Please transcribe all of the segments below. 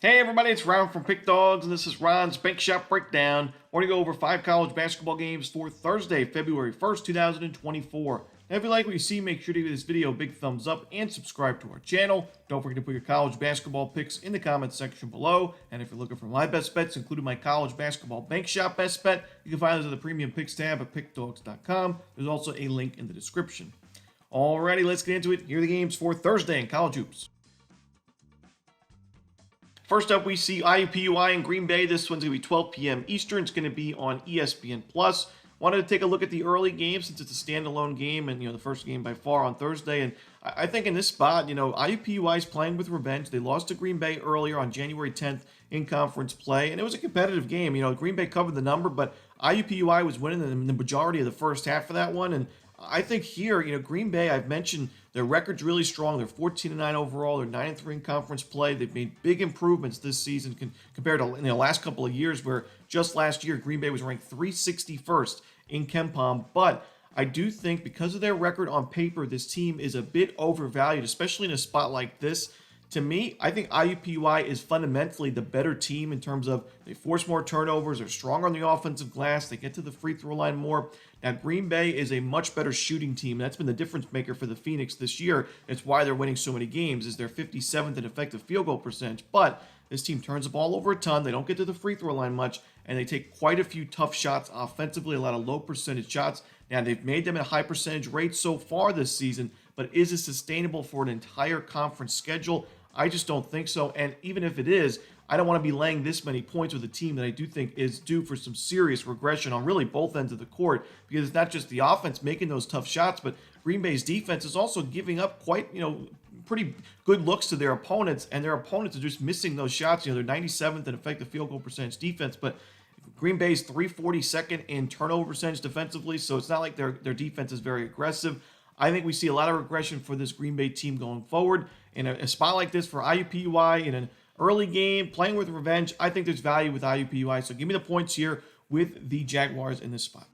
Hey everybody, it's Ron from Pick Dawgz, and this is Ron's Bank Shop Breakdown. We're going to go over 5 college basketball games for Thursday, February 1st, 2024. Now, if you like what you see, make sure to give this video a big thumbs up and subscribe to our channel. Don't forget to put your college basketball picks in the comments section below. And if you're looking for my best bets, including my college basketball bank shop best bet, you can find those at the premium picks tab at pickdawgz.com. There's also a link in the description. Alrighty, let's get into it. Here are the games for Thursday in college hoops. First up, we see IUPUI in Green Bay. This one's going to be 12 p.m. Eastern. It's going to be on ESPN+. Wanted to take a look at the early game since it's a standalone game and, the first game by far on Thursday. And I think in this spot, IUPUI is playing with revenge. They lost to Green Bay earlier on January 10th in conference play, and it was a competitive game. Green Bay covered the number, but IUPUI was winning in the majority of the first half for that one. And I think here, Green Bay, I've mentioned their record's really strong. They're 14-9 overall. They're 9-3 in conference play. They've made big improvements this season compared to the last couple of years, where just last year Green Bay was ranked 361st in KenPom. But I do think because of their record on paper, this team is a bit overvalued, especially in a spot like this. To me, I think IUPUI is fundamentally the better team in terms of they force more turnovers, they're stronger on the offensive glass, they get to the free throw line more. Now, Green Bay is a much better shooting team. That's been the difference maker for the Phoenix this year. It's why they're winning so many games, is they're 57th in effective field goal percentage. But this team turns the ball over a ton. They don't get to the free throw line much, and they take quite a few tough shots offensively, a lot of low percentage shots. Now, they've made them at a high percentage rate so far this season, but is it sustainable for an entire conference schedule? I just don't think so. And even if it is, I don't want to be laying this many points with a team that I do think is due for some serious regression on really both ends of the court, because it's not just the offense making those tough shots, but Green Bay's defense is also giving up quite, pretty good looks to their opponents, and their opponents are just missing those shots. They're 97th in effective field goal percentage defense, but Green Bay's 342nd in turnover percentage defensively, so it's not like their defense is very aggressive. I think we see a lot of regression for this Green Bay team going forward. In a spot like this for IUPUI in an early game, playing with revenge, I think there's value with IUPUI. So give me the points here with the Jaguars in this spot.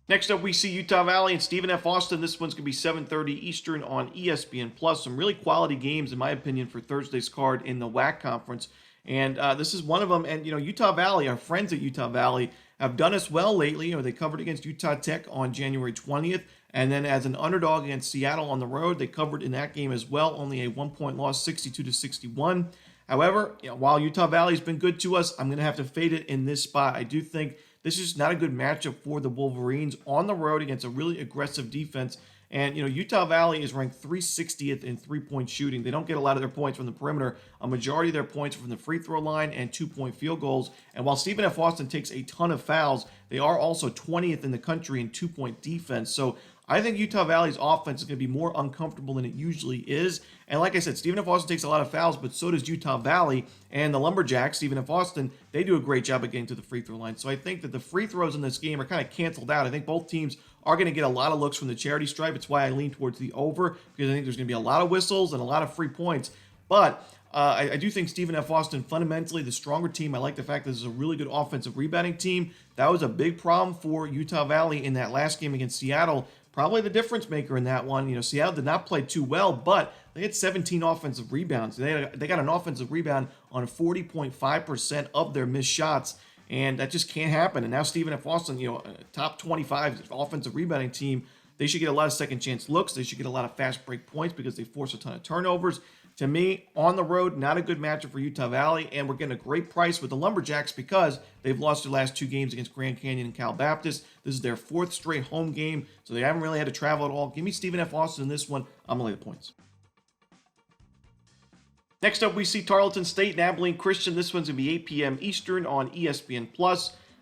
Next up, we see Utah Valley and Stephen F. Austin. This one's going to be 7:30 Eastern on ESPN+. Some really quality games, in my opinion, for Thursday's card in the WAC conference. And this is one of them. And, Utah Valley, our friends at Utah Valley, have done us well lately. They covered against Utah Tech on January 20th. And then as an underdog against Seattle on the road, they covered in that game as well. Only a 1-point loss, 62-61. However, while Utah Valley's been good to us, I'm going to have to fade it in this spot. I do think this is not a good matchup for the Wolverines on the road against a really aggressive defense. And, Utah Valley is ranked 360th in three-point shooting. They don't get a lot of their points from the perimeter. A majority of their points are from the free throw line and two-point field goals. And while Stephen F. Austin takes a ton of fouls, they are also 20th in the country in two-point defense. So I think Utah Valley's offense is going to be more uncomfortable than it usually is. And like I said, Stephen F. Austin takes a lot of fouls, but so does Utah Valley. And the Lumberjacks, Stephen F. Austin, they do a great job of getting to the free throw line. So I think that the free throws in this game are kind of canceled out. I think both teams are going to get a lot of looks from the charity stripe. It's why I lean towards the over, because I think there's going to be a lot of whistles and a lot of free points. But I do think Stephen F. Austin, fundamentally the stronger team. I like the fact that this is a really good offensive rebounding team. That was a big problem for Utah Valley in that last game against Seattle. Probably the difference maker in that one. Seattle did not play too well, but they had 17 offensive rebounds. They got an offensive rebound on 40.5% of their missed shots, and that just can't happen. And now Stephen F. Austin, top 25 offensive rebounding team, they should get a lot of second chance looks. They should get a lot of fast break points because they force a ton of turnovers. To me, on the road, not a good matchup for Utah Valley, and we're getting a great price with the Lumberjacks because they've lost their last 2 games against Grand Canyon and Cal Baptist. This is their 4th straight home game, so they haven't really had to travel at all. Give me Stephen F. Austin in this one. I'm going to lay the points. Next up, we see Tarleton State and Abilene Christian. This one's going to be 8 p.m. Eastern on ESPN+.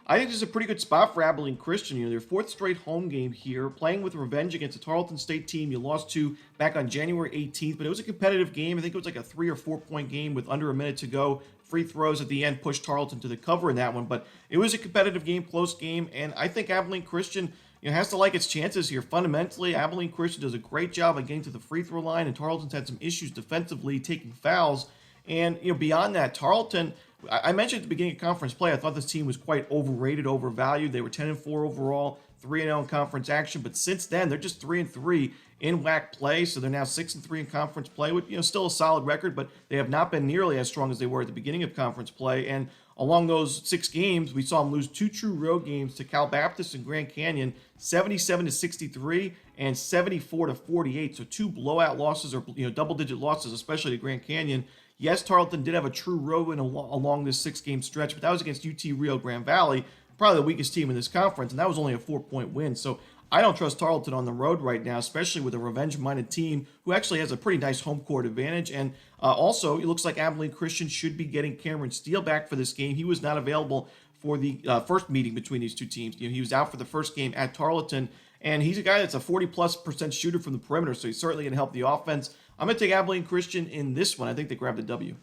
I think this is a pretty good spot for Abilene Christian. Their 4th straight home game here, playing with revenge against a Tarleton State team you lost to back on January 18th, but it was a competitive game. I think it was like a 3 or 4 point game with under a minute to go. Free throws at the end pushed Tarleton to the cover in that one, but it was a competitive game, close game, and I think Abilene Christian has to like its chances here. Fundamentally, Abilene Christian does a great job of getting to the free throw line, and Tarleton's had some issues defensively, taking fouls. And, beyond that, Tarleton, I mentioned at the beginning of conference play, I thought this team was quite overrated, overvalued. They were 10-4 overall, 3-0 in conference action, but since then they're just 3-3 in WAC play, so they're now 6-3 in conference play, with still a solid record, but they have not been nearly as strong as they were at the beginning of conference play. And along those 6 games, we saw them lose 2 true road games to Cal Baptist and Grand Canyon, 77-63 and 74-48. So 2 blowout losses, or double-digit losses, especially to Grand Canyon. Yes, Tarleton did have a true road win along this 6-game stretch, but that was against UT Rio Grande Valley, probably the weakest team in this conference, and that was only a 4-point win. So I don't trust Tarleton on the road right now, especially with a revenge-minded team who actually has a pretty nice home court advantage. And also, it looks like Abilene Christian should be getting Cameron Steele back for this game. He was not available for the first meeting between these two teams. He was out for the first game at Tarleton, and he's a guy that's a 40+% shooter from the perimeter, so he's certainly going to help the offense. I'm going to take Abilene Christian in this one. I think they grab the W.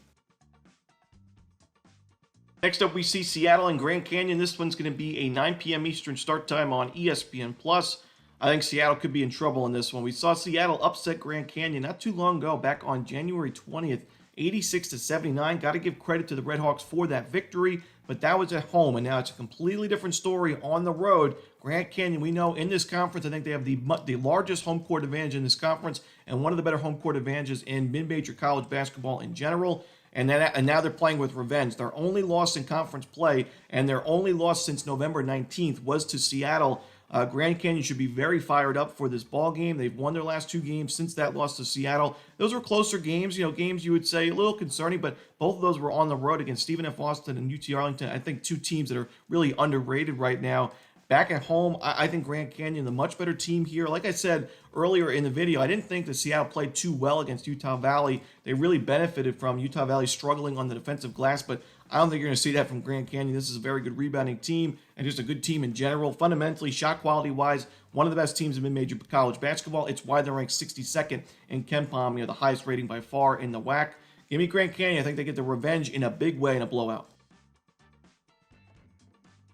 Next up, we see Seattle and Grand Canyon. This one's going to be a 9 p.m. Eastern start time on ESPN+. I think Seattle could be in trouble in this one. We saw Seattle upset Grand Canyon not too long ago, back on January 20th, 86-79. Got to give credit to the Redhawks for that victory, but that was at home, and now it's a completely different story on the road. Grand Canyon, we know in this conference, I think they have the largest home court advantage in this conference, and one of the better home court advantages in mid-major college basketball in general. And now they're playing with revenge. Their only loss in conference play, and their only loss since November 19th, was to Seattle. Grand Canyon should be very fired up for this ball game. They've won their last 2 games since that loss to Seattle. Those were closer games, games you would say a little concerning, but both of those were on the road against Stephen F. Austin and UT Arlington. I think 2 teams that are really underrated right now. Back at home, I think Grand Canyon, the much better team here. Like I said earlier in the video, I didn't think that Seattle played too well against Utah Valley. They really benefited from Utah Valley struggling on the defensive glass, but I don't think you're going to see that from Grand Canyon. This is a very good rebounding team and just a good team in general. Fundamentally, shot quality-wise, one of the best teams in mid-major college basketball. It's why they're ranked 62nd in KenPom, the highest rating by far in the WAC. Give me Grand Canyon. I think they get the revenge in a big way in a blowout.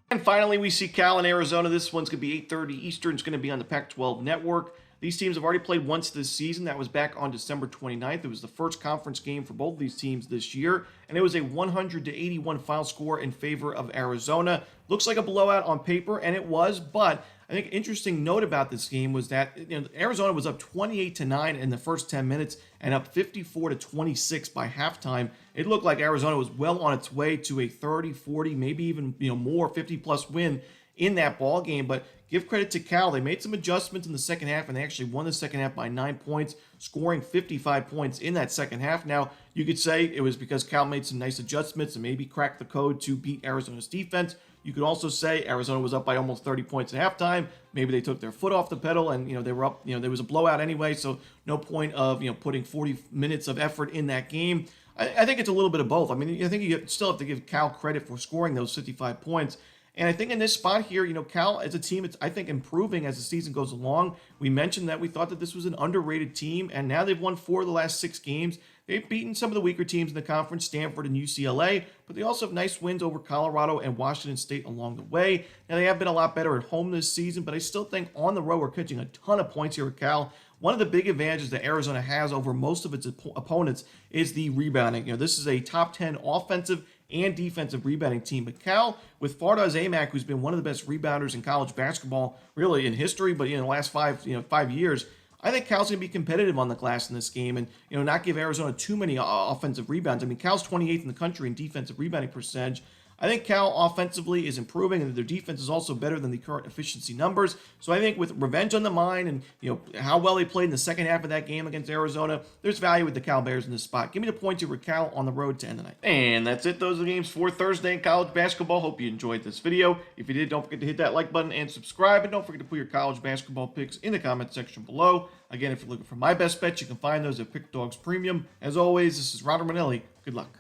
And finally, we see Cal and Arizona. This one's going to be 8:30 Eastern. It's going to be on the Pac-12 network. These teams have already played once this season. That was back on December 29th. It was the first conference game for both of these teams this year, and it was a 100-81 final score in favor of Arizona. Looks like a blowout on paper, and it was, but I think an interesting note about this game was that Arizona was up 28-9 in the first 10 minutes and up 54-26 by halftime. It looked like Arizona was well on its way to a 30, 40, maybe even more 50+ win in that ball game. But give credit to Cal. They made some adjustments in the second half, and they actually won the second half by 9 points, scoring 55 points in that second half. Now, you could say it was because Cal made some nice adjustments and maybe cracked the code to beat Arizona's defense. You could also say Arizona was up by almost 30 points at halftime. Maybe they took their foot off the pedal, and they were up. There was a blowout anyway, so no point of putting 40 minutes of effort in that game. I think it's a little bit of both. I mean, I think you still have to give Cal credit for scoring those 55 points. And I think in this spot here, Cal as a team, it's, I think, improving as the season goes along. We mentioned that we thought that this was an underrated team, and now they've won 4 of the last 6 games. They've beaten some of the weaker teams in the conference, Stanford and UCLA, but they also have nice wins over Colorado and Washington State along the way. Now, they have been a lot better at home this season, but I still think on the road we're catching a ton of points here with Cal. One of the big advantages that Arizona has over most of its opponents is the rebounding. This is a top 10 offensive and defensive rebounding team. But Cal, with Fardaws Aimaq, who's been one of the best rebounders in college basketball, really in history, but in the last 5 years, I think Cal's going to be competitive on the glass in this game and, not give Arizona too many offensive rebounds. I mean, Cal's 28th in the country in defensive rebounding percentage. I think Cal offensively is improving, and their defense is also better than the current efficiency numbers. So I think with revenge on the mind and, how well they played in the second half of that game against Arizona, there's value with the Cal Bears in this spot. Give me the points over Cal on the road to end the night. And that's it. Those are the games for Thursday in college basketball. Hope you enjoyed this video. If you did, don't forget to hit that like button and subscribe. And don't forget to put your college basketball picks in the comment section below. Again, if you're looking for my best bets, you can find those at Pick Dawgz Premium. As always, this is Romanelli. Good luck.